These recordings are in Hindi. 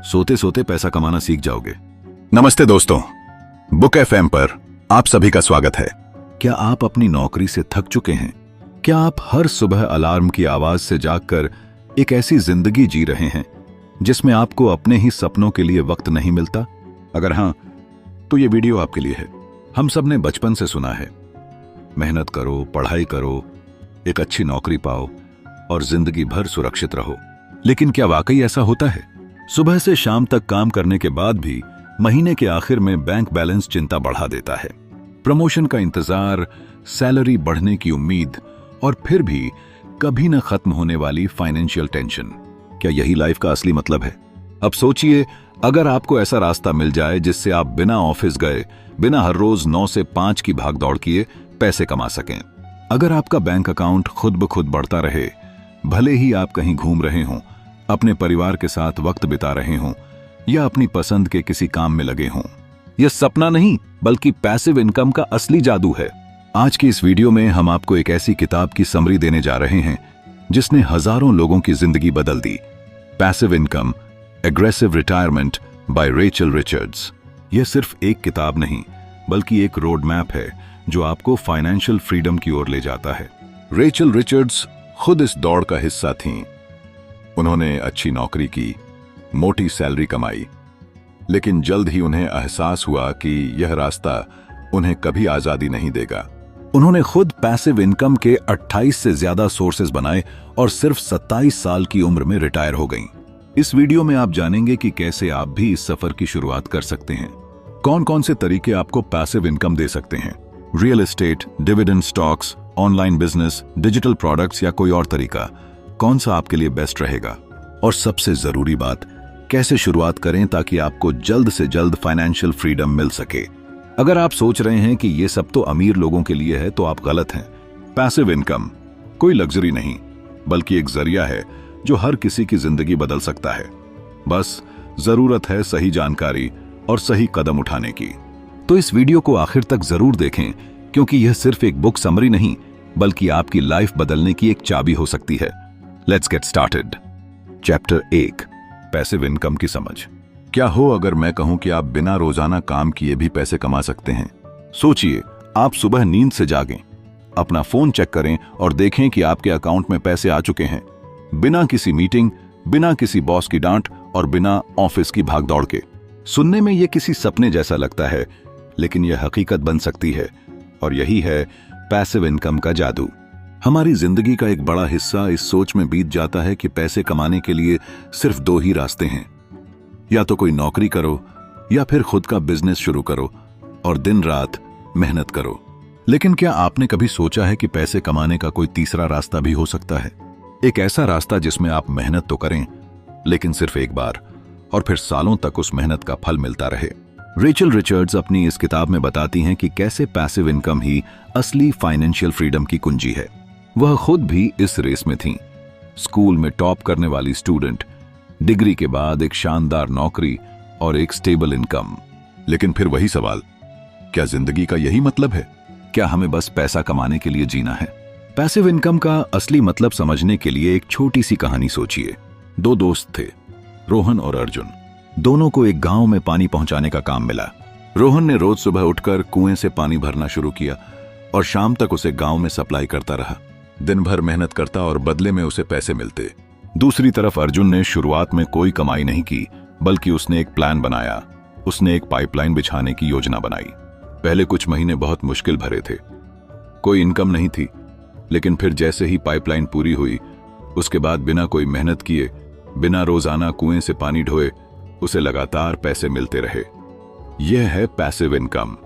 सोते सोते पैसा कमाना सीख जाओगे। नमस्ते दोस्तों, बुक एफएम पर आप सभी का स्वागत है। क्या आप अपनी नौकरी से थक चुके हैं? क्या आप हर सुबह अलार्म की आवाज से जागकर एक ऐसी जिंदगी जी रहे हैं जिसमें आपको अपने ही सपनों के लिए वक्त नहीं मिलता? अगर हां, तो ये वीडियो आपके लिए है। हम सब ने बचपन से सुना है, मेहनत करो, पढ़ाई करो, एक अच्छी नौकरी पाओ और जिंदगी भर सुरक्षित रहो। लेकिन क्या वाकई ऐसा होता है? सुबह से शाम तक काम करने के बाद भी महीने के आखिर में बैंक बैलेंस चिंता बढ़ा देता है। प्रमोशन का इंतजार, सैलरी बढ़ने की उम्मीद और फिर भी कभी न खत्म होने वाली फाइनेंशियल टेंशन। क्या यही लाइफ का असली मतलब है? अब सोचिए, अगर आपको ऐसा रास्ता मिल जाए जिससे आप बिना ऑफिस गए, बिना हर रोज 9 से 5 की भागदौड़ किए पैसे कमा सकें। अगर आपका बैंक अकाउंट खुद ब खुद बढ़ता रहे, भले ही आप कहीं घूम रहे हों, अपने परिवार के साथ वक्त बिता रहे हों या अपनी पसंद के किसी काम में लगे हों। यह सपना नहीं, बल्कि पैसिव इनकम का असली जादू है। आज की इस वीडियो में हम आपको एक ऐसी किताब की समरी देने जा रहे हैं जिसने हजारों लोगों की जिंदगी बदल दी। Passive income, aggressive retirement by Rachel Richards. यह सिर्फ एक किताब नहीं, बल्कि एक रोड मैप है जो आपको फाइनेंशियल फ्रीडम की ओर ले जाता है। रेचल रिचर्ड्स खुद इस दौड़ का हिस्सा थीं। उन्होंने अच्छी नौकरी की, मोटी सैलरी कमाई, लेकिन जल्द ही उन्हें एहसास हुआ कि यह रास्ता उन्हें कभी आजादी नहीं देगा। उन्होंने खुद पैसिव इनकम के 28 से ज्यादा सोर्सेज बनाए और सिर्फ 27 साल की उम्र में रिटायर हो गईं। इस वीडियो में आप जानेंगे कि कैसे आप भी इस सफर की शुरुआत कर सकते हैं। कौन कौन से तरीके आपको पैसिव इनकम दे सकते हैं? Real estate, dividend stocks, online business, digital products या कोई और तरीका? कौन सा आपके लिए बेस्ट रहेगा? और सबसे जरूरी बात, कैसे शुरुआत करें ताकि आपको जल्द से जल्द फाइनेंशियल फ्रीडम मिल सके। अगर आप सोच रहे हैं कि ये सब तो अमीर लोगों के लिए है, तो आप गलत हैं। पैसिव इनकम कोई लग्जरी नहीं, बल्कि एक जरिया है जो हर किसी की जिंदगी बदल सकता है। बस जरूरत है सही जानकारी और सही कदम उठाने की। तो इस वीडियो को आखिर तक जरूर देखें, क्योंकि यह सिर्फ एक बुक समरी नहीं, बल्कि आपकी लाइफ बदलने की एक चाबी हो सकती है। Let's get started. Chapter 1, passive income की समझ। क्या हो अगर मैं कहूं कि आप बिना रोजाना काम किए भी पैसे कमा सकते हैं? सोचिए, आप सुबह नींद से जागें, अपना फोन चेक करें और देखें कि आपके अकाउंट में पैसे आ चुके हैं, बिना किसी मीटिंग, बिना किसी बॉस की डांट और बिना ऑफिस की भागदौड़ के। सुनने में यह किसी सपने जैसा लगता है, लेकिन यह हकीकत बन सकती है, और यही है पैसिव इनकम का जादू। हमारी जिंदगी का एक बड़ा हिस्सा इस सोच में बीत जाता है कि पैसे कमाने के लिए सिर्फ 2 ही रास्ते हैं, या तो कोई नौकरी करो या फिर खुद का बिजनेस शुरू करो और दिन रात मेहनत करो। लेकिन क्या आपने कभी सोचा है कि पैसे कमाने का कोई तीसरा रास्ता भी हो सकता है? एक ऐसा रास्ता जिसमें आप मेहनत तो करें, लेकिन सिर्फ एक बार, और फिर सालों तक उस मेहनत का फल मिलता रहे। रेचल रिचर्ड्स अपनी इस किताब में बताती हैं कि कैसे पैसिव इनकम ही असली फाइनेंशियल फ्रीडम की कुंजी है। वह खुद भी इस रेस में थीं। स्कूल में टॉप करने वाली स्टूडेंट, डिग्री के बाद एक शानदार नौकरी और एक स्टेबल इनकम। लेकिन फिर वही सवाल, क्या जिंदगी का यही मतलब है? क्या हमें बस पैसा कमाने के लिए जीना है? पैसिव इनकम का असली मतलब समझने के लिए एक छोटी सी कहानी सोचिए। 2 दोस्त थे, रोहन और अर्जुन। दोनों को एक गांव में पानी पहुंचाने का काम मिला। रोहन ने रोज सुबह उठकर कुएं से पानी भरना शुरू किया और शाम तक उसे गांव में सप्लाई करता रहा। दिन भर मेहनत करता और बदले में उसे पैसे मिलते। दूसरी तरफ अर्जुन ने शुरुआत में कोई कमाई नहीं की, बल्कि उसने एक प्लान बनाया। उसने एक पाइपलाइन बिछाने की योजना बनाई। पहले कुछ महीने बहुत मुश्किल भरे थे, कोई इनकम नहीं थी, लेकिन फिर जैसे ही पाइपलाइन पूरी हुई, उसके बाद बिना कोई मेहनत किए, बिना रोजाना कुएं से पानी ढोए, उसे लगातार पैसे मिलते रहे। यह है पैसिव इनकम।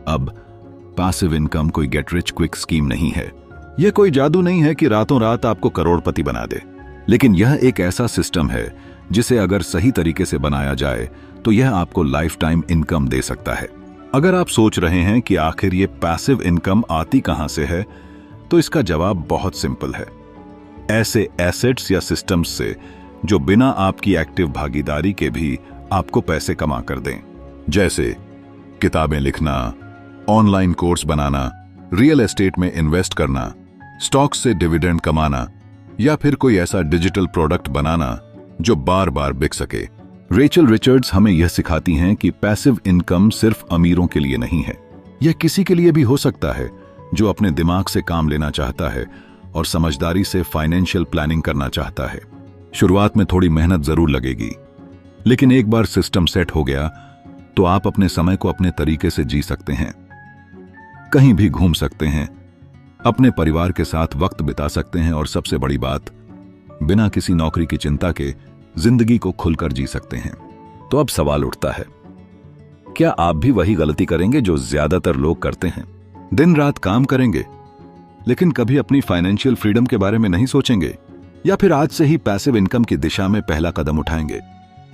अब पैसिव इनकम कोई गेट रिच क्विक स्कीम नहीं है। यह कोई जादू नहीं है कि रातों रात आपको करोड़पति बना दे, लेकिन यह एक ऐसा सिस्टम है जिसे अगर सही तरीके से बनाया जाए तो यह आपको लाइफ टाइम इनकम दे सकता है। अगर आप सोच रहे हैं कि आखिर ये पैसिव इनकम आती कहां से है, तो इसका जवाब बहुत सिंपल है। ऐसे एसेट्स या सिस्टम्स से जो बिना आपकी एक्टिव भागीदारी के भी आपको पैसे कमा कर दें, जैसे किताबें लिखना, ऑनलाइन कोर्स बनाना, रियल एस्टेट में इन्वेस्ट करना, स्टॉक्स से डिविडेंड कमाना, या फिर कोई ऐसा डिजिटल प्रोडक्ट बनाना जो बार बार बिक सके। रेचल रिचर्ड्स हमें यह सिखाती हैं कि पैसिव इनकम सिर्फ अमीरों के लिए नहीं है, यह किसी के लिए भी हो सकता है जो अपने दिमाग से काम लेना चाहता है और समझदारी से फाइनेंशियल प्लानिंग करना चाहता है। शुरुआत में थोड़ी मेहनत जरूर लगेगी, लेकिन एक बार सिस्टम सेट हो गया तो आप अपने समय को अपने तरीके से जी सकते हैं, कहीं भी घूम सकते हैं, अपने परिवार के साथ वक्त बिता सकते हैं और सबसे बड़ी बात, बिना किसी नौकरी की चिंता के जिंदगी को खुलकर जी सकते हैं। तो अब सवाल उठता है, क्या आप भी वही गलती करेंगे जो ज्यादातर लोग करते हैं? दिन रात काम करेंगे लेकिन कभी अपनी फाइनेंशियल फ्रीडम के बारे में नहीं सोचेंगे, या फिर आज से ही पैसिव इनकम की दिशा में पहला कदम उठाएंगे?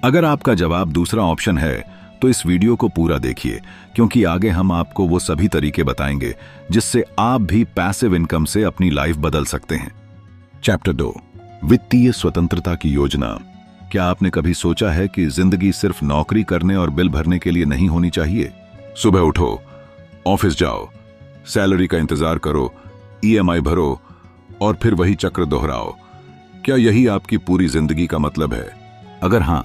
अगर आपका जवाब दूसरा ऑप्शन है तो इस वीडियो को पूरा देखिए, क्योंकि आगे हम आपको वो सभी तरीके बताएंगे जिससे आप भी पैसिव इनकम से अपनी लाइफ बदल सकते हैं। चैप्टर 2, वित्तीय स्वतंत्रता की योजना। क्या आपने कभी सोचा है कि जिंदगी सिर्फ नौकरी करने और बिल भरने के लिए नहीं होनी चाहिए? सुबह उठो, ऑफिस जाओ, सैलरी का इंतजार करो, ईएमआई भरो और फिर वही चक्र दोहराओ। क्या यही आपकी पूरी जिंदगी का मतलब है? अगर हां,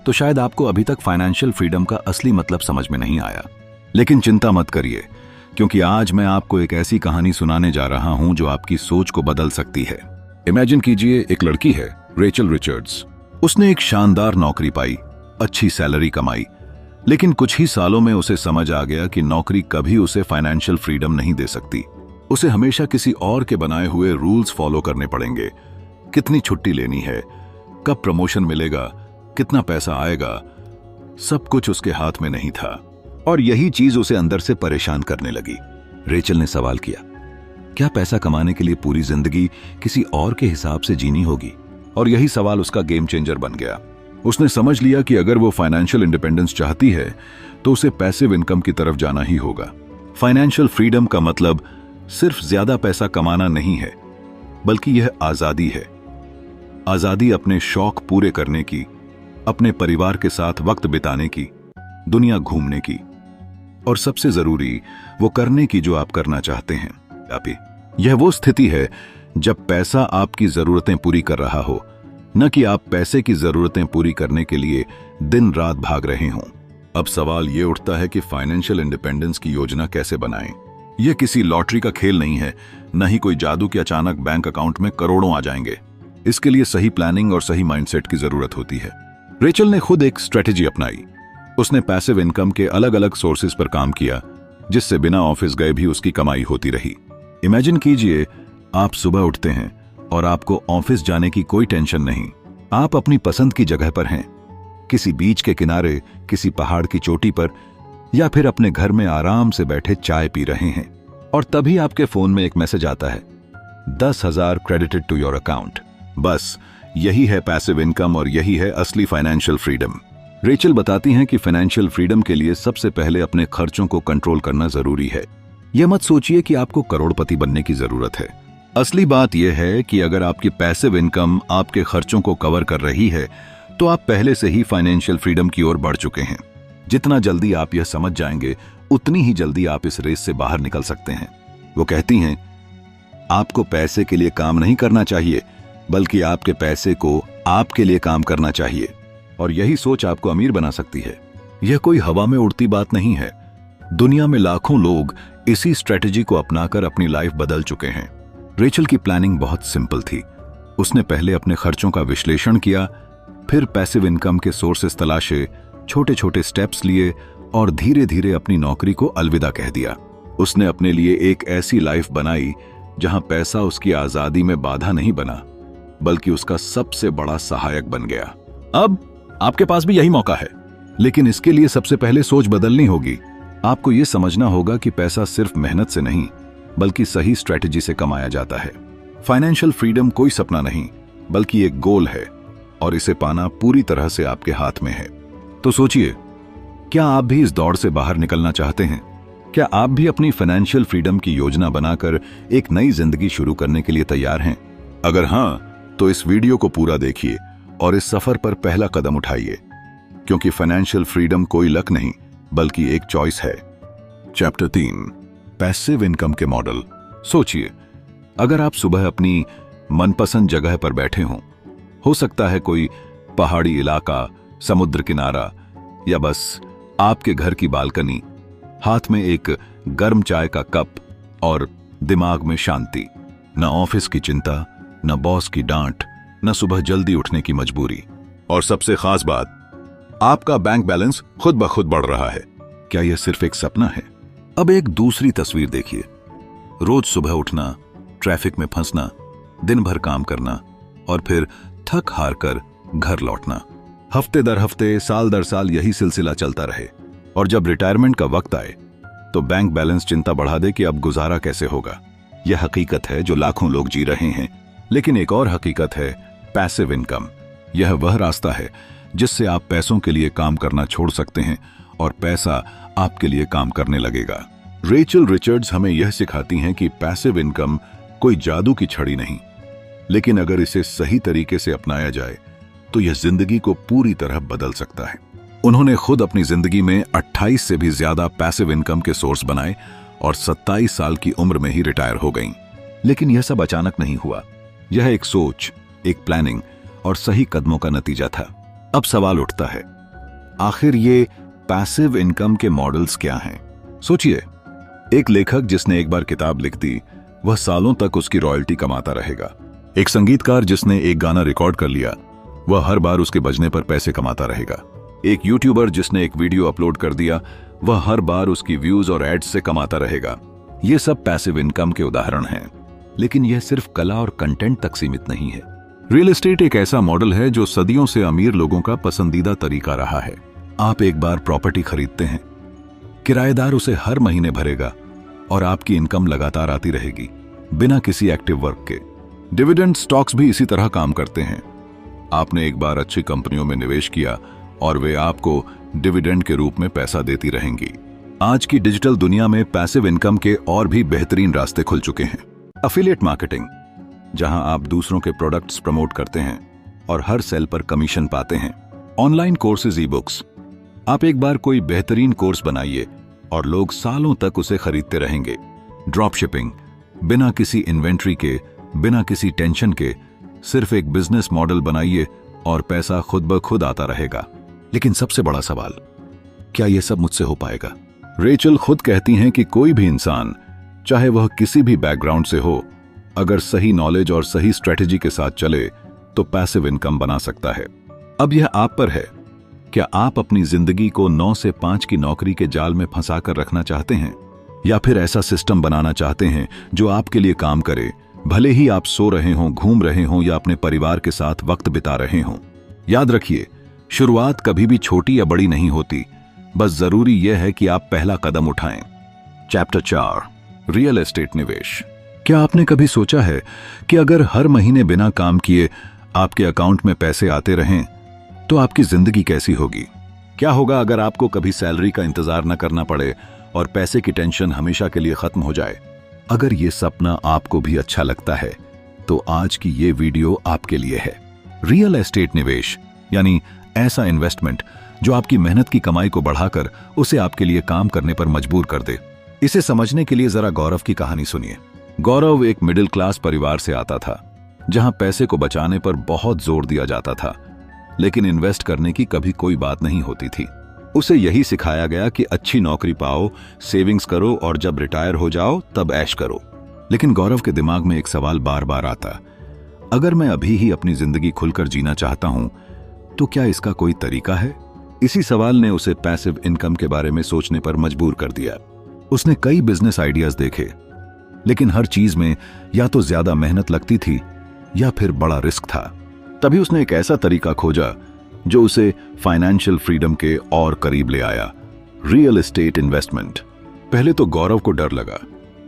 तो शायद आपको अभी तक फाइनेंशियल फ्रीडम का असली मतलब समझ में नहीं आया। लेकिन चिंता मत करिए, क्योंकि आज मैं आपको एक ऐसी कहानी सुनाने जा रहा हूं जो आपकी सोच को बदल सकती है। इमेजिन कीजिए, एक लड़की है, रेचल रिचर्ड्स। उसने एक शानदार नौकरी पाई, अच्छी सैलरी कमाई, लेकिन कुछ ही सालों में उसे समझ आ गया कि नौकरी कभी उसे फाइनेंशियल फ्रीडम नहीं दे सकती। उसे हमेशा किसी और के बनाए हुए रूल्स फॉलो करने पड़ेंगे। कितनी छुट्टी लेनी है, कब प्रमोशन मिलेगा, कितना पैसा आएगा, सब कुछ उसके हाथ में नहीं था, और यही चीज उसे अंदर से परेशान करने लगी। रेचल ने सवाल किया, क्या पैसा कमाने के लिए पूरी जिंदगी किसी और के हिसाब से जीनी होगी? और यही सवाल उसका गेम चेंजर बन गया। उसने समझ लिया कि अगर वो फाइनेंशियल इंडिपेंडेंस चाहती है तो उसे पैसिव इनकम की तरफ जाना ही होगा। फाइनेंशियल फ्रीडम का मतलब सिर्फ ज्यादा पैसा कमाना नहीं है, बल्कि यह आजादी है। आजादी अपने शौक पूरे करने की, अपने परिवार के साथ वक्त बिताने की, दुनिया घूमने की, और सबसे जरूरी वो करने की जो आप करना चाहते हैं। यह वो स्थिति है जब पैसा आपकी जरूरतें पूरी कर रहा हो, न कि आप पैसे की जरूरतें पूरी करने के लिए दिन रात भाग रहे हों। अब सवाल ये उठता है कि फाइनेंशियल इंडिपेंडेंस की योजना कैसे बनाएं? यह किसी लॉटरी का खेल नहीं है, न ही कोई जादू के अचानक बैंक अकाउंट में करोड़ों आ जाएंगे। इसके लिए सही प्लानिंग और सही माइंडसेट की जरूरत होती है। रेचल ने खुद एक स्ट्रेटेजी अपनाई। उसने पैसिव इनकम के अलग अलग सोर्सेज पर काम किया, जिससे बिना ऑफिस गए भी उसकी कमाई होती रही। इमेजिन कीजिए, आप सुबह उठते हैं और आपको ऑफिस जाने की कोई टेंशन नहीं। आप अपनी पसंद की जगह पर हैं, किसी बीच के किनारे, किसी पहाड़ की चोटी पर, या फिर अपने घर में आराम से बैठे चाय पी रहे हैं, और तभी आपके फोन में एक मैसेज आता है, 10,000 क्रेडिटेड टू योर अकाउंट। बस यही है पैसिव इनकम और यही है असली फाइनेंशियल फ्रीडम। रेचल बताती हैं कि फाइनेंशियल फ्रीडम के लिए सबसे पहले अपने खर्चों को कंट्रोल करना जरूरी है। यह मत सोचिए कि आपको करोड़पति बनने की जरूरत है। असली बात यह है कि अगर आपकी पैसिव इनकम आपके खर्चों को कवर कर रही है तो आप पहले से ही फाइनेंशियल फ्रीडम की ओर बढ़ चुके हैं। जितना जल्दी आप यह समझ जाएंगे, उतनी ही जल्दी आप इस रेस से बाहर निकल सकते हैं। वो कहती हैं, आपको पैसे के लिए काम नहीं करना चाहिए, बल्कि आपके पैसे को आपके लिए काम करना चाहिए, और यही सोच आपको अमीर बना सकती है। यह कोई हवा में उड़ती बात नहीं है। दुनिया में लाखों लोग इसी स्ट्रेटेजी को अपनाकर अपनी लाइफ बदल चुके हैं। रेचल की प्लानिंग बहुत सिंपल थी। उसने पहले अपने खर्चों का विश्लेषण किया, फिर पैसिव इनकम के सोर्सेस तलाशे, छोटे छोटे स्टेप्स लिए और धीरे धीरे अपनी नौकरी को अलविदा कह दिया। उसने अपने लिए एक ऐसी लाइफ बनाई जहां पैसा उसकी आजादी में बाधा नहीं बना, बल्कि उसका सबसे बड़ा सहायक बन गया। अब आपके पास भी यही मौका है, लेकिन इसके लिए सबसे पहले सोच बदलनी होगी। आपको यह समझना होगा कि पैसा सिर्फ मेहनत से नहीं, बल्कि सही स्ट्रेटेजी से कमाया जाता है। फाइनेंशियल फ्रीडम कोई सपना नहीं, बल्कि एक गोल है, और इसे पाना पूरी तरह से आपके हाथ में है। तो सोचिए, क्या आप भी इस दौड़ से बाहर निकलना चाहते हैं? क्या आप भी अपनी फाइनेंशियल फ्रीडम की योजना बनाकर एक नई जिंदगी शुरू करने के लिए तैयार हैं? अगर हां, तो इस वीडियो को पूरा देखिए और इस सफर पर पहला कदम उठाइए, क्योंकि फाइनेंशियल फ्रीडम कोई लक नहीं, बल्कि एक चॉइस है। चैप्टर 3, पैसिव इनकम के मॉडल। सोचिए, अगर आप सुबह अपनी मनपसंद जगह पर बैठे हों, हो सकता है कोई पहाड़ी इलाका समुद्र किनारा या बस आपके घर की बालकनी, हाथ में एक गर्म चाय का कप और दिमाग में शांति। न ऑफिस की चिंता, न बॉस की डांट, न सुबह जल्दी उठने की मजबूरी। और सबसे खास बात, आपका बैंक बैलेंस खुद ब खुद बढ़ रहा है। क्या यह सिर्फ एक सपना है? अब एक दूसरी तस्वीर देखिए। रोज सुबह उठना, ट्रैफिक में फंसना, दिन भर काम करना और फिर थक हार कर घर लौटना। हफ्ते दर हफ्ते, साल दर साल यही सिलसिला चलता रहे। और जब रिटायरमेंट का वक्त आए तो बैंक बैलेंस चिंता बढ़ा दे कि अब गुजारा कैसे होगा। यह हकीकत है जो लाखों लोग जी रहे हैं। लेकिन एक और हकीकत है पैसिव इनकम। यह वह रास्ता है जिससे आप पैसों के लिए काम करना छोड़ सकते हैं और पैसा आपके लिए काम करने लगेगा। रेचल रिचर्ड्स हमें यह सिखाती हैं कि पैसिव इनकम कोई जादू की छड़ी नहीं, लेकिन अगर इसे सही तरीके से अपनाया जाए तो यह जिंदगी को पूरी तरह बदल सकता है। उन्होंने खुद अपनी जिंदगी में 28 से भी ज्यादा पैसिव इनकम के सोर्स बनाए और 27 साल की उम्र में ही रिटायर हो गईं। लेकिन यह सब अचानक नहीं हुआ। यह एक सोच, एक प्लानिंग और सही कदमों का नतीजा था। अब सवाल उठता है, आखिर ये पैसिव इनकम के मॉडल्स क्या हैं? सोचिए, एक लेखक जिसने एक बार किताब लिख दी, वह सालों तक उसकी रॉयल्टी कमाता रहेगा। एक संगीतकार जिसने एक गाना रिकॉर्ड कर लिया, वह हर बार उसके बजने पर पैसे कमाता रहेगा। एक यूट्यूबर जिसने एक वीडियो अपलोड कर दिया, वह हर बार उसकी व्यूज और एड्स से कमाता रहेगा। ये सब पैसिव इनकम के उदाहरण हैं। लेकिन यह सिर्फ कला और कंटेंट तक सीमित नहीं है। रियल एस्टेट एक ऐसा मॉडल है जो सदियों से अमीर लोगों का पसंदीदा तरीका रहा है। आप एक बार प्रॉपर्टी खरीदते हैं, किराएदार उसे हर महीने भरेगा और आपकी इनकम लगातार आती रहेगी बिना किसी एक्टिव वर्क के। डिविडेंड स्टॉक्स भी इसी तरह काम करते हैं। आपने एक बार अच्छी कंपनियों में निवेश किया और वे आपको डिविडेंड के रूप में पैसा देती रहेंगी। आज की डिजिटल दुनिया में पैसिव इनकम के और भी बेहतरीन रास्ते खुल चुके हैं। एफिलिएट मार्केटिंग, जहां आप दूसरों के प्रोडक्ट्स प्रमोट करते हैं और हर सेल पर कमीशन पाते हैं। ऑनलाइन कोर्सेज, ई बुक्स, आप एक बार कोई बेहतरीन कोर्स बनाइए और लोग सालों तक उसे खरीदते रहेंगे। ड्रॉप शिपिंग, बिना किसी इन्वेंट्री के, बिना किसी टेंशन के, सिर्फ एक बिजनेस मॉडल बनाइए और पैसा खुद ब खुद आता रहेगा। लेकिन सबसे बड़ा सवाल, क्या यह सब मुझसे हो पाएगा? रेचल खुद कहती हैं कि कोई भी इंसान, चाहे वह किसी भी बैकग्राउंड से हो, अगर सही नॉलेज और सही स्ट्रेटेजी के साथ चले तो पैसिव इनकम बना सकता है। अब यह आप पर है। क्या आप अपनी जिंदगी को 9 से 5 की नौकरी के जाल में फंसा कर रखना चाहते हैं, या फिर ऐसा सिस्टम बनाना चाहते हैं जो आपके लिए काम करे, भले ही आप सो रहे हों, घूम रहे हों या अपने परिवार के साथ वक्त बिता रहे हों? याद रखिए, शुरुआत कभी भी छोटी या बड़ी नहीं होती, बस जरूरी यह है कि आप पहला कदम उठाएं। चैप्टर 4, रियल एस्टेट निवेश। क्या आपने कभी सोचा है कि अगर हर महीने बिना काम किए आपके अकाउंट में पैसे आते रहें तो आपकी जिंदगी कैसी होगी? क्या होगा अगर आपको कभी सैलरी का इंतजार न करना पड़े और पैसे की टेंशन हमेशा के लिए खत्म हो जाए? अगर ये सपना आपको भी अच्छा लगता है तो आज की ये वीडियो आपके लिए है। रियल एस्टेट निवेश यानी ऐसा इन्वेस्टमेंट जो आपकी मेहनत की कमाई को बढ़ाकर उसे आपके लिए काम करने पर मजबूर कर दे। इसे समझने के लिए जरा गौरव की कहानी सुनिए। गौरव एक मिडिल क्लास परिवार से आता था, जहां पैसे को बचाने पर बहुत जोर दिया जाता था, लेकिन इन्वेस्ट करने की कभी कोई बात नहीं होती थी। उसे यही सिखाया गया कि अच्छी नौकरी पाओ, सेविंग्स करो और जब रिटायर हो जाओ तब ऐश करो। लेकिन गौरव के दिमाग में एक सवाल बार बार आता, अगर मैं अभी ही अपनी जिंदगी खुलकर जीना चाहता हूं तो क्या इसका कोई तरीका है? इसी सवाल ने उसे पैसिव इनकम के बारे में सोचने पर मजबूर कर दिया। उसने कई बिजनेस आइडियाज देखे, लेकिन हर चीज में या तो ज्यादा मेहनत लगती थी या फिर बड़ा रिस्क था। तभी उसने एक ऐसा तरीका खोजा जो उसे फाइनेंशियल फ्रीडम के और करीब ले आया, रियल एस्टेट इन्वेस्टमेंट। पहले तो गौरव को डर लगा,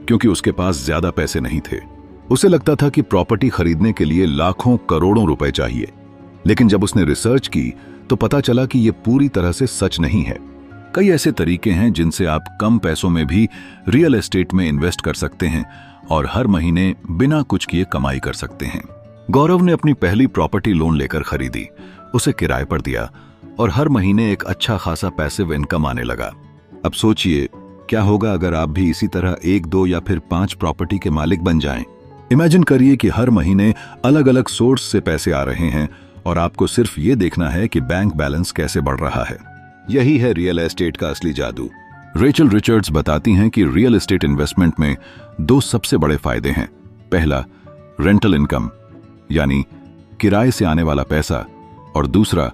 क्योंकि उसके पास ज्यादा पैसे नहीं थे। उसे लगता था कि प्रॉपर्टी खरीदने के लिए लाखों करोड़ों रुपए चाहिए। लेकिन जब उसने रिसर्च की तो पता चला कि यह पूरी तरह से सच नहीं है। कई ऐसे तरीके हैं जिनसे आप कम पैसों में भी रियल एस्टेट में इन्वेस्ट कर सकते हैं और हर महीने बिना कुछ किए कमाई कर सकते हैं। गौरव ने अपनी पहली प्रॉपर्टी लोन लेकर खरीदी, उसे किराए पर दिया और हर महीने एक अच्छा खासा पैसिव इनकम आने लगा। अब सोचिए, क्या होगा अगर आप भी इसी तरह 1, 2 या फिर 5 प्रॉपर्टी के मालिक बन जाएं? इमेजिन करिए कि हर महीने अलग अलग सोर्स से पैसे आ रहे हैं और आपको सिर्फ ये देखना है कि बैंक बैलेंस कैसे बढ़ रहा है। यही है रियल एस्टेट का असली जादू। रेचल रिचर्ड्स बताती हैं कि रियल एस्टेट इन्वेस्टमेंट में दो सबसे बड़े फायदे हैं। पहला, रेंटल इनकम यानी किराए से आने वाला पैसा, और दूसरा,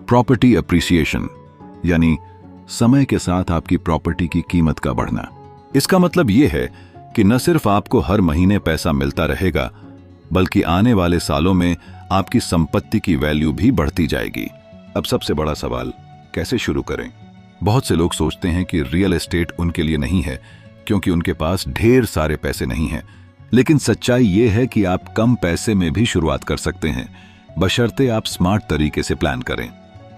प्रॉपर्टी अप्रिसिएशन यानी समय के साथ आपकी प्रॉपर्टी की कीमत का बढ़ना। इसका मतलब यह है कि न सिर्फ आपको हर महीने पैसा मिलता रहेगा, बल्कि आने वाले सालों में आपकी संपत्ति की वैल्यू भी बढ़ती जाएगी। अब सबसे बड़ा सवाल, कैसे शुरू करें? बहुत से लोग सोचते हैं कि रियल एस्टेट उनके लिए नहीं है क्योंकि उनके पास ढेर सारे पैसे नहीं हैं। लेकिन सच्चाई ये है कि आप कम पैसे में भी शुरुआत कर सकते हैं, बशर्ते आप स्मार्ट तरीके से प्लान करें।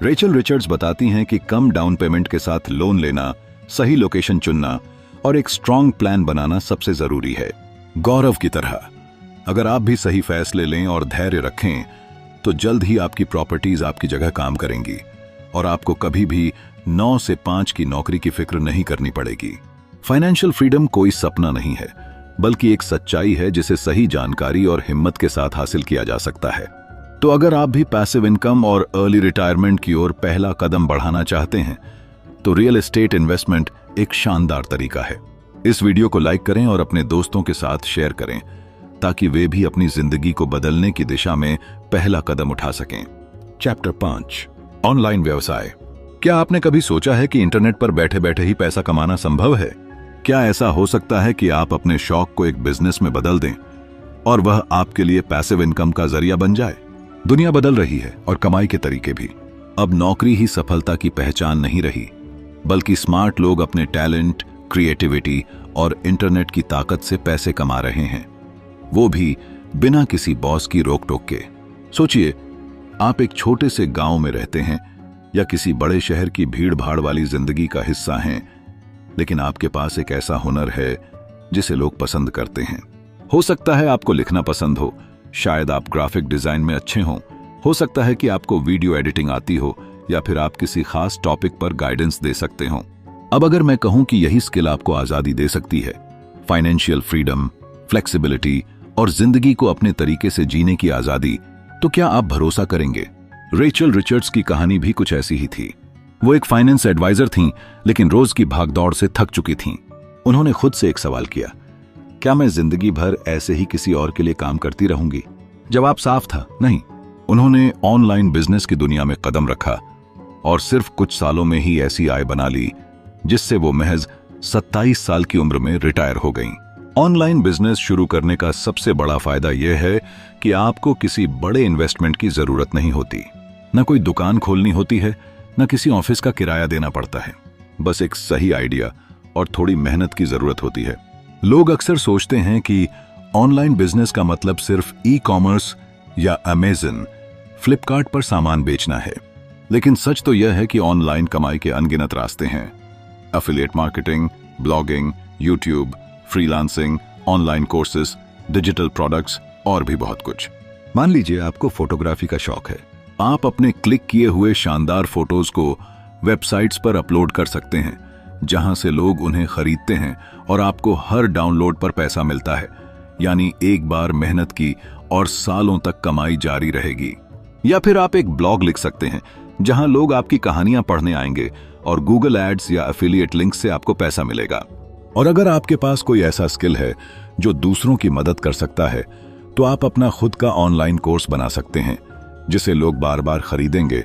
रेचल रिचर्ड्स बताती हैं कि कम डाउन पेमेंट के साथ लोन लेना, सही लोकेशन चुनना और एक स्ट्रांग प्लान बनाना सबसे जरूरी है। गौरव की तरह अगर आप भी सही फैसले लें और धैर्य रखें तो जल्द ही आपकी प्रॉपर्टीज आपकी जगह काम करेंगी और आपको कभी भी 9 से 5 की नौकरी की फिक्र नहीं करनी पड़ेगी। फाइनेंशियल फ्रीडम कोई सपना नहीं है, बल्कि एक सच्चाई है जिसे सही जानकारी और हिम्मत के साथ हासिल किया जा सकता है। तो अगर आप भी पैसिव इनकम और अर्ली रिटायरमेंट की ओर पहला कदम बढ़ाना चाहते हैं तो रियल एस्टेट इन्वेस्टमेंट एक शानदार तरीका है। इस वीडियो को लाइक करें और अपने दोस्तों के साथ शेयर करें ताकि वे भी अपनी जिंदगी को बदलने की दिशा में पहला कदम उठा सकें। चैप्टर 5, ऑनलाइन व्यवसाय। क्या आपने कभी सोचा है कि इंटरनेट पर बैठे बैठे ही पैसा कमाना संभव है? क्या ऐसा हो सकता है कि आप अपने शौक को एक बिजनेस में बदल दें और वह आपके लिए पैसिव इनकम का जरिया बन जाए? दुनिया बदल रही है और कमाई के तरीके भी। अब नौकरी ही सफलता की पहचान नहीं रही, बल्कि स्मार्ट लोग अपने टैलेंट, क्रिएटिविटी और इंटरनेट की ताकत से पैसे कमा रहे हैं, वो भी बिना किसी बॉस की रोक टोक के। सोचिए, आप एक छोटे से गांव में रहते हैं या किसी बड़े शहर की भीड़ भाड़ वाली जिंदगी का हिस्सा हैं, लेकिन आपके पास एक ऐसा हुनर है जिसे लोग पसंद करते हैं। हो सकता है आपको लिखना पसंद हो, शायद आप ग्राफिक डिजाइन में अच्छे हों, हो सकता है कि आपको वीडियो एडिटिंग आती हो या फिर आप किसी खास टॉपिक पर गाइडेंस दे सकते हो। अब अगर मैं कहूं कि यही स्किल आपको आजादी दे सकती है, फाइनेंशियल फ्रीडम, फ्लेक्सिबिलिटी और जिंदगी को अपने तरीके से जीने की आजादी, तो क्या आप भरोसा करेंगे? रेचल रिचर्ड्स की कहानी भी कुछ ऐसी ही थी। वो एक फाइनेंस एडवाइजर थीं, लेकिन रोज की भागदौड़ से थक चुकी थीं। उन्होंने खुद से एक सवाल किया, क्या मैं जिंदगी भर ऐसे ही किसी और के लिए काम करती रहूंगी? जवाब साफ था, नहीं। उन्होंने ऑनलाइन बिजनेस की दुनिया में कदम रखा और सिर्फ कुछ सालों में ही ऐसी आय बना ली जिससे वो महज 27 साल की उम्र में रिटायर हो गईं। ऑनलाइन बिजनेस शुरू करने का सबसे बड़ा फायदा यह है कि आपको किसी बड़े इन्वेस्टमेंट की जरूरत नहीं होती। न कोई दुकान खोलनी होती है, न किसी ऑफिस का किराया देना पड़ता है। बस एक सही आइडिया और थोड़ी मेहनत की जरूरत होती है। लोग अक्सर सोचते हैं कि ऑनलाइन बिजनेस का मतलब सिर्फ ई-कॉमर्स या अमेज़न, फ्लिपकार्ट पर सामान बेचना है, लेकिन सच तो यह है कि ऑनलाइन कमाई के अनगिनत रास्ते हैं। Affiliate marketing, blogging, YouTube, freelancing, online courses, digital products और भी बहुत कुछ। मान लीजिए आपको फोटोग्राफी का शौक है। आप अपने क्लिक किए हुए शानदार फोटोज को वेबसाइट्स पर अपलोड कर सकते हैं, जहां से लोग उन्हें खरीदते हैं और आपको हर डाउनलोड पर पैसा मिलता है। यानी एक बार मेहनत की और सालों तक कमाई जारी रहेगी। या फिर आप एक ब्लॉग लिख सकते हैं जहां लोग आपकी कहानियां पढ़ने आएंगे और गूगल एड्स या एफिलिएट लिंक से आपको पैसा मिलेगा। और अगर आपके पास कोई ऐसा स्किल है जो दूसरों की मदद कर सकता है, तो आप अपना खुद का ऑनलाइन कोर्स बना सकते हैं जिसे लोग बार बार खरीदेंगे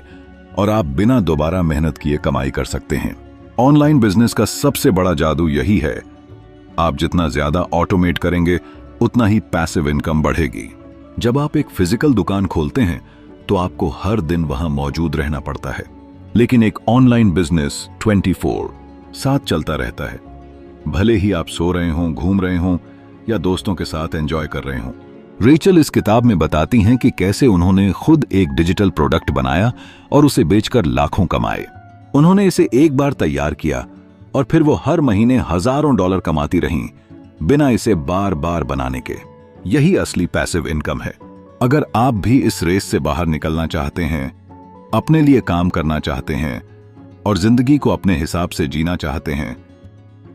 और आप बिना दोबारा मेहनत किए कमाई कर सकते हैं। ऑनलाइन बिजनेस का सबसे बड़ा जादू यही है, आप जितना ज्यादा ऑटोमेट करेंगे उतना ही पैसिव इनकम बढ़ेगी। जब आप एक फिजिकल दुकान खोलते हैं तो आपको हर दिन वहां मौजूद रहना पड़ता है, लेकिन एक ऑनलाइन बिजनेस 24/7 चलता रहता है। भले ही आप सो रहे हों, घूम रहे हों या दोस्तों के साथ एंजॉय कर रहे हों। रेचल इस किताब में बताती हैं कि कैसे उन्होंने खुद एक डिजिटल प्रोडक्ट बनाया और उसे बेचकर लाखों कमाए। उन्होंने इसे एक बार तैयार किया और फिर वो हर महीने हजारों डॉलर कमाती रहीं, बिना इसे बार बार बनाने के। यही असली पैसिव इनकम है। अगर आप भी इस रेस से बाहर निकलना चाहते हैं, अपने लिए काम करना चाहते हैं और जिंदगी को अपने हिसाब से जीना चाहते हैं,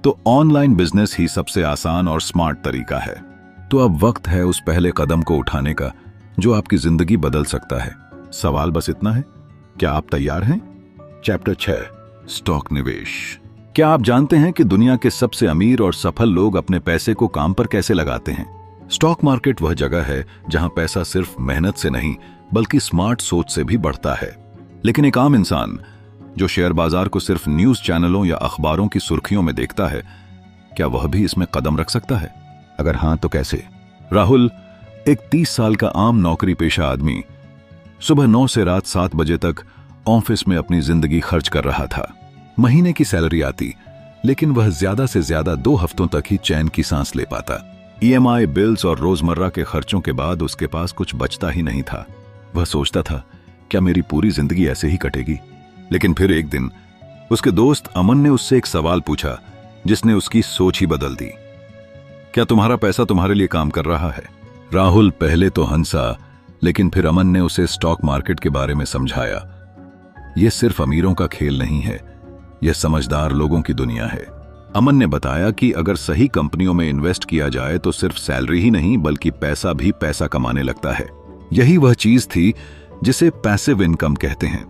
तो ऑनलाइन बिजनेस ही सबसे आसान और स्मार्ट तरीका है। तो अब वक्त है उस पहले कदम को उठाने का जो आपकी जिंदगी बदल सकता है। सवाल बस इतना है, क्या आप तैयार हैं? चैप्टर 6, स्टॉक निवेश। क्या आप जानते हैं कि दुनिया के सबसे अमीर और सफल लोग अपने पैसे को काम पर कैसे लगाते हैं? स्टॉक मार्केट वह जगह है जहां पैसा सिर्फ मेहनत से नहीं बल्कि स्मार्ट सोच से भी बढ़ता है। लेकिन एक आम इंसान जो शेयर बाजार को सिर्फ न्यूज चैनलों या अखबारों की सुर्खियों में देखता है, क्या वह भी इसमें कदम रख सकता है? अगर हां तो कैसे? राहुल एक 30 साल का आम नौकरी पेशा आदमी सुबह 9 से रात 7 बजे तक ऑफिस में अपनी जिंदगी खर्च कर रहा था। महीने की सैलरी आती, लेकिन वह ज्यादा से ज्यादा 2 हफ्तों तक ही चैन की सांस ले पाता। EMI, बिल्स और रोजमर्रा के खर्चों के बाद उसके पास कुछ बचता ही नहीं था। वह सोचता था, क्या मेरी पूरी जिंदगी ऐसे ही कटेगी? लेकिन फिर एक दिन उसके दोस्त अमन ने उससे एक सवाल पूछा जिसने उसकी सोच ही बदल दी। क्या तुम्हारा पैसा तुम्हारे लिए काम कर रहा है? राहुल पहले तो हंसा, लेकिन फिर अमन ने उसे स्टॉक मार्केट के बारे में समझाया। यह सिर्फ अमीरों का खेल नहीं है, यह समझदार लोगों की दुनिया है। अमन ने बताया कि अगर सही कंपनियों में इन्वेस्ट किया जाए तो सिर्फ सैलरी ही नहीं बल्कि पैसा भी पैसा कमाने लगता है। यही वह चीज थी जिसे पैसिव इनकम कहते हैं,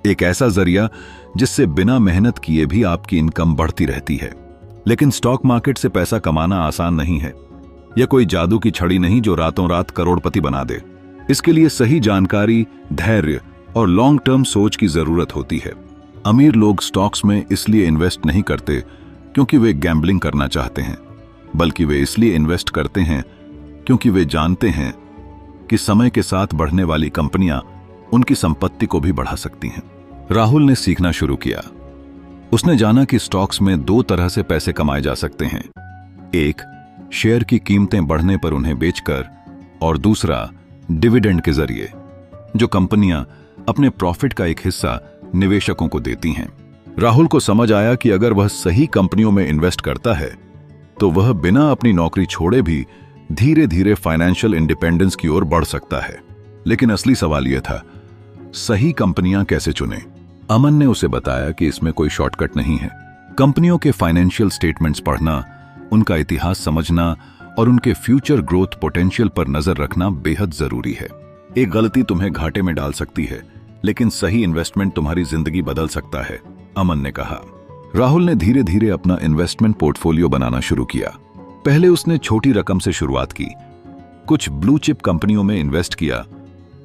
एक ऐसा जरिया जिससे बिना मेहनत किए भी आपकी इनकम बढ़ती रहती है। लेकिन स्टॉक मार्केट से पैसा कमाना आसान नहीं है। यह कोई जादू की छड़ी नहीं जो रातों रात करोड़पति बना दे। इसके लिए सही जानकारी, धैर्य और लॉन्ग टर्म सोच की जरूरत होती है। अमीर लोग स्टॉक्स में इसलिए इन्वेस्ट नहीं करते क्योंकि वे गैम्बलिंग करना चाहते हैं, बल्कि वे इसलिए इन्वेस्ट करते हैं क्योंकि वे जानते हैं कि समय के साथ बढ़ने वाली कंपनियां उनकी संपत्ति को भी बढ़ा सकती हैं। राहुल ने सीखना शुरू किया। उसने जाना कि स्टॉक्स में 2 तरह से पैसे कमाए जा सकते हैं, एक शेयर की कीमतें बढ़ने पर उन्हें बेचकर और दूसरा डिविडेंड के जरिए, जो कंपनियां अपने प्रॉफिट का एक हिस्सा निवेशकों को देती हैं। राहुल को समझ आया कि अगर वह सही कंपनियों में इन्वेस्ट करता है तो वह बिना अपनी नौकरी छोड़े भी धीरे धीरे फाइनेंशियल इंडिपेंडेंस की ओर बढ़ सकता है। लेकिन असली सवाल यह था, सही कंपनियां कैसे चुनें? अमन ने उसे बताया कि इसमें कोई शॉर्टकट नहीं है। कंपनियों के फाइनेंशियल स्टेटमेंट्स पढ़ना, उनका इतिहास समझना और उनके फ्यूचर ग्रोथ पोटेंशियल पर नजर रखना बेहद जरूरी है। एक गलती तुम्हें घाटे में डाल सकती है, लेकिन सही इन्वेस्टमेंट तुम्हारी जिंदगी बदल सकता है, अमन ने कहा। राहुल ने धीरे धीरे अपना इन्वेस्टमेंट पोर्टफोलियो बनाना शुरू किया। पहले उसने छोटी रकम से शुरुआत की, कुछ ब्लू चिप कंपनियों में इन्वेस्ट किया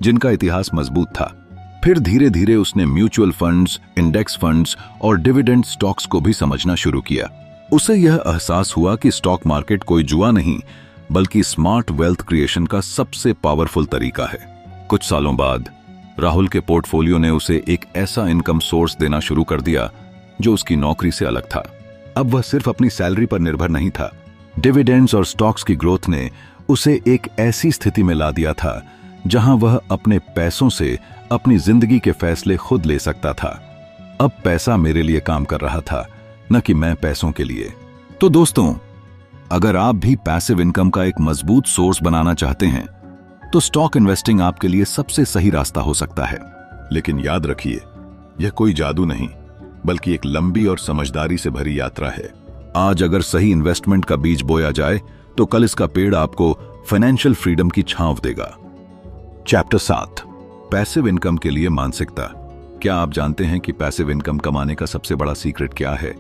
जिनका इतिहास मजबूत था। फिर धीरे धीरे उसने म्यूचुअल फंड्स, इंडेक्स फंड्स और डिविडेंड स्टॉक्स को भी समझना शुरू किया। उसे यह एहसास हुआ कि स्टॉक मार्केट कोई जुआ नहीं बल्कि स्मार्ट वेल्थ क्रिएशन का सबसे पावरफुल तरीका है। कुछ सालों बाद राहुल के पोर्टफोलियो ने उसे एक ऐसा इनकम सोर्स देना शुरू कर दिया जो उसकी नौकरी से अलग था। अब वह सिर्फ अपनी सैलरी पर निर्भर नहीं था। डिविडेंड्स और स्टॉक्स की ग्रोथ ने उसे एक ऐसी स्थिति में ला दिया था जहां वह अपने पैसों से अपनी जिंदगी के फैसले खुद ले सकता था। अब पैसा मेरे लिए काम कर रहा था, न कि मैं पैसों के लिए। तो दोस्तों, अगर आप भी पैसिव इनकम का एक मजबूत सोर्स बनाना चाहते हैं तो स्टॉक इन्वेस्टिंग आपके लिए सबसे सही रास्ता हो सकता है। लेकिन याद रखिए, यह कोई जादू नहीं बल्कि एक लंबी और समझदारी से भरी यात्रा है। आज अगर सही इन्वेस्टमेंट का बीज बोया जाए तो कल इसका पेड़ आपको फाइनेंशियल फ्रीडम की छांव देगा। चैप्टर 7, पैसिव इनकम के लिए मानसिकता। क्या आप जानते हैं कि पैसिव इनकम कमाने का सबसे बड़ा सीक्रेट क्या है?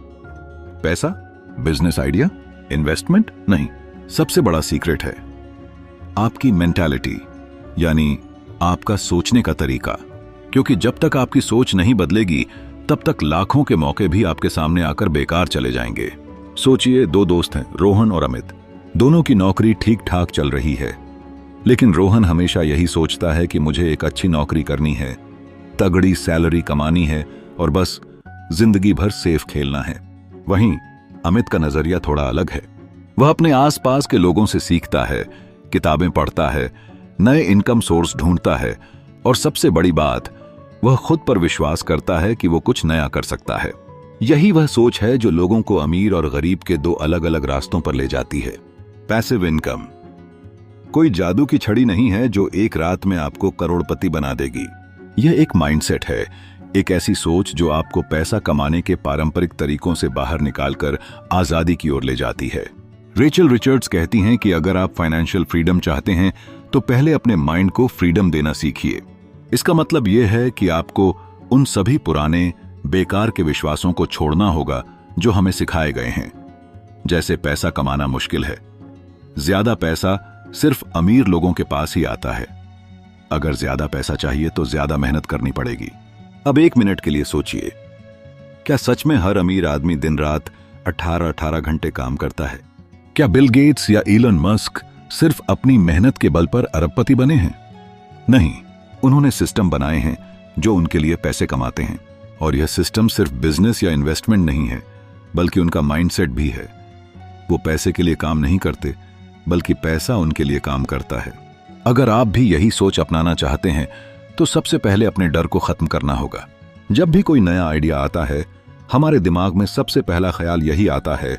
पैसा? Business idea? इन्वेस्टमेंट? नहीं, सबसे बड़ा सीक्रेट है आपकी मेंटालिटी, यानी आपका सोचने का तरीका। क्योंकि जब तक आपकी सोच नहीं बदलेगी तब तक लाखों के मौके भी आपके सामने आकर बेकार चले जाएंगे। सोचिए, 2 दोस्त हैं, रोहन और अमित। दोनों की नौकरी ठीक ठाक चल रही है, लेकिन रोहन हमेशा यही सोचता है कि मुझे एक अच्छी नौकरी करनी है, तगड़ी सैलरी कमानी है और बस जिंदगी भर सेफ खेलना है। वहीं अमित का नजरिया थोड़ा अलग है। वह अपने आसपास के लोगों से सीखता है, किताबें पढ़ता है, नए इनकम सोर्स ढूंढता है और सबसे बड़ी बात, वह खुद पर विश्वास करता है कि वो कुछ नया कर सकता है। यही वह सोच है जो लोगों को अमीर और गरीब के 2 अलग अलग रास्तों पर ले जाती है। पैसिव इनकम कोई जादू की छड़ी नहीं है जो एक रात में आपको करोड़पति बना देगी। यह एक माइंडसेट है, एक ऐसी सोच जो आपको पैसा कमाने के पारंपरिक तरीकों से बाहर निकालकर आजादी की ओर ले जाती है। रेचल रिचर्ड्स कहती हैं कि अगर आप फाइनेंशियल फ्रीडम चाहते हैं तो पहले अपने माइंड को फ्रीडम देना सीखिए। इसका मतलब यह है कि आपको उन सभी पुराने बेकार के विश्वासों को छोड़ना होगा जो हमें सिखाए गए हैं, जैसे पैसा कमाना मुश्किल है, ज्यादा पैसा सिर्फ अमीर लोगों के पास ही आता है, अगर ज्यादा पैसा चाहिए तो ज्यादा मेहनत करनी पड़ेगी। अब 1 मिनट के लिए सोचिए, क्या सच में हर अमीर आदमी दिन रात 18-18 घंटे काम करता है? क्या बिल गेट्स या इलन मस्क सिर्फ अपनी मेहनत के बल पर अरबपति बने हैं? नहीं, उन्होंने सिस्टम बनाए हैं जो उनके लिए पैसे कमाते हैं। और यह सिस्टम सिर्फ बिजनेस या इन्वेस्टमेंट नहीं है, बल्कि उनका माइंडसेट भी है। वो पैसे के लिए काम नहीं करते, बल्कि पैसा उनके लिए काम करता है। अगर आप भी यही सोच अपनाना चाहते हैं तो सबसे पहले अपने डर को खत्म करना होगा। जब भी कोई नया आइडिया आता है, हमारे दिमाग में सबसे पहला ख्याल यही आता है,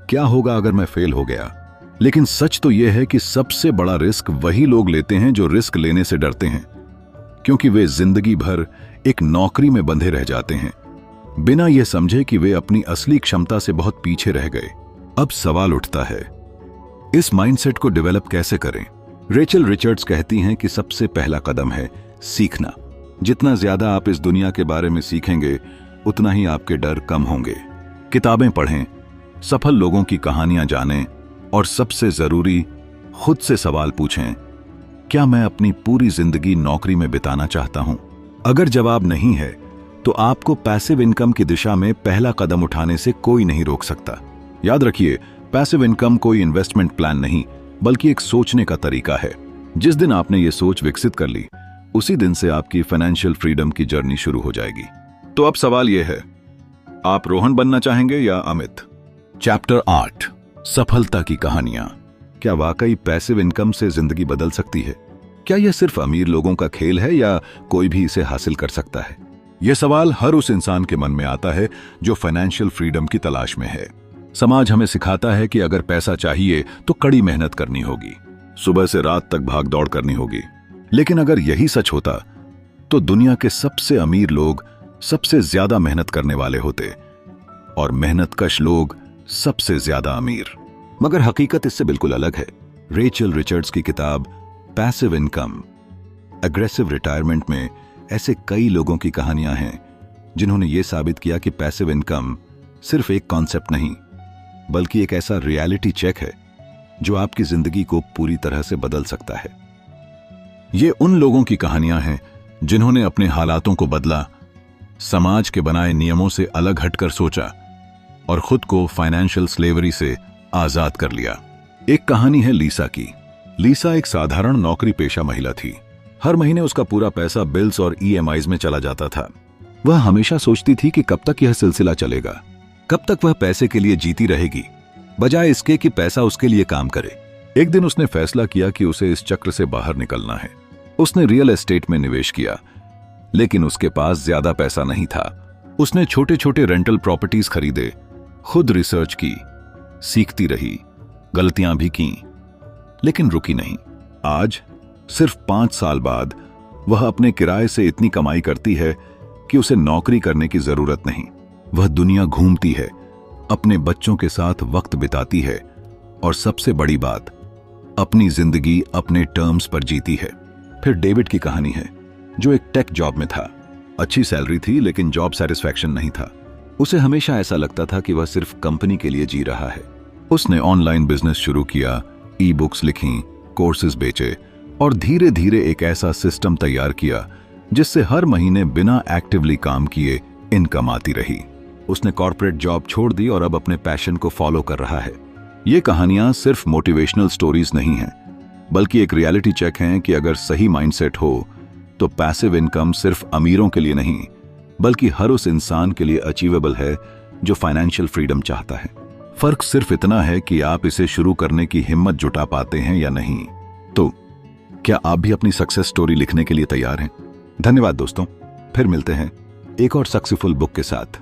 क्या होगा अगर मैं फेल हो गया? लेकिन सच तो यह है कि सबसे बड़ा रिस्क वही लोग लेते हैं जो रिस्क लेने से डरते हैं, क्योंकि वे जिंदगी भर एक नौकरी में बंधे रह जाते हैं, बिना यह समझे कि वे अपनी असली क्षमता से बहुत पीछे रह गए। अब सवाल उठता है, इस माइंडसेट को डेवलप कैसे करें? रेचल रिचर्ड्स कहती हैं कि सबसे पहला कदम है सीखना। जितना ज्यादा आप इस दुनिया के बारे में सीखेंगे, उतना ही आपके डर कम होंगे। किताबें पढ़ें, सफल लोगों की कहानियां जानें, और सबसे जरूरी, खुद से सवाल पूछें, क्या मैं अपनी पूरी जिंदगी नौकरी में बिताना चाहता हूं? अगर जवाब नहीं है, तो आपको पैसिव इनकम की दिशा में पहला कदम उठाने से कोई नहीं रोक सकता। याद रखिए, पैसिव इनकम कोई इन्वेस्टमेंट प्लान नहीं, बल्कि एक सोचने का तरीका है। जिस दिन आपने ये सोच विकसित कर ली, उसी दिन से आपकी फाइनेंशियल फ्रीडम की जर्नी शुरू हो जाएगी। तो अब सवाल यह है, आप रोहन बनना चाहेंगे या अमित? चैप्टर 8, सफलता की कहानियां। क्या वाकई पैसिव इनकम से जिंदगी बदल सकती है? क्या यह सिर्फ अमीर लोगों का खेल है या कोई भी इसे हासिल कर सकता है? यह सवाल हर उस इंसान के मन में आता है जो फाइनेंशियल फ्रीडम की तलाश में है। समाज हमें सिखाता है कि अगर पैसा चाहिए तो कड़ी मेहनत करनी होगी, सुबह से रात तक भाग दौड़ करनी होगी। लेकिन अगर यही सच होता तो दुनिया के सबसे अमीर लोग सबसे ज्यादा मेहनत करने वाले होते और मेहनतकश लोग सबसे ज्यादा अमीर। मगर हकीकत इससे बिल्कुल अलग है। रेचल रिचर्ड्स की किताब पैसिव इनकम, एग्रेसिव रिटायरमेंट में ऐसे कई लोगों की कहानियां हैं जिन्होंने ये साबित किया कि पैसिव इनकम सिर्फ एक कॉन्सेप्ट नहीं, बल्कि एक ऐसा रियलिटी चेक है जो आपकी जिंदगी को पूरी तरह से बदल सकता है। ये उन लोगों की कहानियां हैं जिन्होंने अपने हालातों को बदला, समाज के बनाए नियमों से अलग हटकर सोचा और खुद को फाइनेंशियल स्लेवरी से आजाद कर लिया। एक कहानी है लीसा की। लीसा एक साधारण नौकरी पेशा महिला थी। हर महीने उसका पूरा पैसा बिल्स और ईएमआईज में चला जाता था। वह हमेशा सोचती थी कि कब तक यह सिलसिला चलेगा, कब तक वह पैसे के लिए जीती रहेगी, बजाय इसके कि पैसा उसके लिए काम करे। एक दिन उसने फैसला किया कि उसे इस चक्र से बाहर निकलना है। उसने रियल एस्टेट में निवेश किया, लेकिन उसके पास ज्यादा पैसा नहीं था। उसने छोटे छोटे रेंटल प्रॉपर्टीज खरीदे, खुद रिसर्च की, सीखती रही, गलतियां भी की, लेकिन रुकी नहीं। आज सिर्फ 5 साल बाद वह अपने किराए से इतनी कमाई करती है कि उसे नौकरी करने की जरूरत नहीं। वह दुनिया घूमती है, अपने बच्चों के साथ वक्त बिताती है और सबसे बड़ी बात, अपनी जिंदगी अपने टर्म्स पर जीती है। फिर डेविड की कहानी है, जो एक टेक जॉब में था। अच्छी सैलरी थी, लेकिन जॉब सेटिस्फैक्शन नहीं था। उसे हमेशा ऐसा लगता था कि वह सिर्फ कंपनी के लिए जी रहा है। उसने ऑनलाइन बिजनेस शुरू किया, ई बुक्स लिखी, कोर्सेज बेचे और धीरे धीरे एक ऐसा सिस्टम तैयार किया जिससे हर महीने बिना एक्टिवली काम किए इनकम आती रही। उसने कॉर्पोरेट जॉब छोड़ दी और अब अपने पैशन को फॉलो कर रहा है। ये कहानियां सिर्फ मोटिवेशनल स्टोरीज नहीं हैं, बल्कि एक रियलिटी चेक हैं कि अगर सही माइंडसेट हो तो पैसिव इनकम सिर्फ अमीरों के लिए नहीं, बल्कि हर उस इंसान के लिए अचीवेबल है जो फाइनेंशियल फ्रीडम चाहता है। फर्क सिर्फ इतना है कि आप इसे शुरू करने की हिम्मत जुटा पाते हैं या नहीं। तो क्या आप भी अपनी सक्सेस स्टोरी लिखने के लिए तैयार हैं? धन्यवाद दोस्तों, फिर मिलते हैं एक और सक्सेसफुल बुक के साथ।